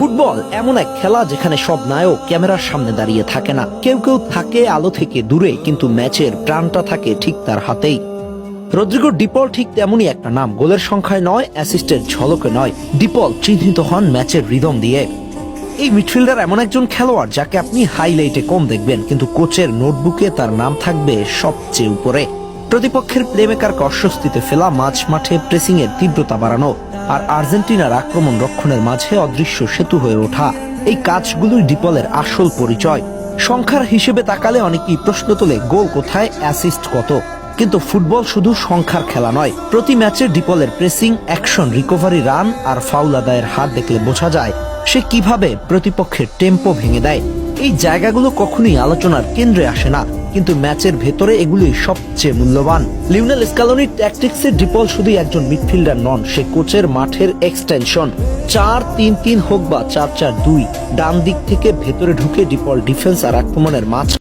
Football এমন এক খেলা যেখানে সব নায়ক ক্যামেরার সামনে দাঁড়িয়ে থাকে না, কেউ কেউ থাকে আলো থেকে দূরে, কিন্তু ম্যাচের প্রাণটা থাকে ঠিক তার হাতেই। রদ্রিগো ডিপল ঠিক তেমনই একটা নাম, গোলের সংখ্যায় নয়, অ্যাসিস্টের ঝলকে নয়, ডিপল চিহ্নিত হন ম্যাচের রিদম দিয়ে। এই মিডফিল্ডার এমন একজন খেলোয়াড় যাকে আপনি হাইলাইটে কম দেখবেন, কিন্তু কোচের নোটবুকে তার নাম থাকবে সবচেয়ে উপরে। প্রতিপক্ষের প্লেমেকারকে অস্বস্তিতে ফেলা, মাঝ মাঠে প্রেসিং এর তীব্রতা বাড়ানো, আর আর্জেন্টিনার আক্রমণ রক্ষণের মাঝে অদৃশ্য সেতু হয়ে ওঠা, এই কাজগুলোই ডিপলের আসল পরিচয়। সংখ্যার হিসেবে তাকালে অনেকেই প্রশ্ন তোলে, গোল কোথায়, অ্যাসিস্ট কত? কিন্তু ফুটবল শুধু সংখ্যার খেলা নয়। প্রতি ম্যাচে ডিপলের প্রেসিং, অ্যাকশন, রিকভারি, রান আর ফাউল আদায়ের হাত দেখলে বোঝা যায় সে কিভাবে প্রতিপক্ষের টেম্পো ভেঙে দেয়। এই জায়গাগুলো কখনোই আলোচনার কেন্দ্রে আসে না, কিন্তু ম্যাচের ভেতরে এগুলোই সবচেয়ে মূল্যবান। লিওনেল স্ক্যালোনির ট্যাকটিক্সে ডিপল শুধু একজন মিডফিল্ডার নন, সে কোচের মাঠের এক্সটেনশন। 4-3-3 হোক বা 4-4-2, ডান দিক থেকে ভেতরে ঢুকে ডিপল ডিফেন্স আর আক্রমণের মাঝ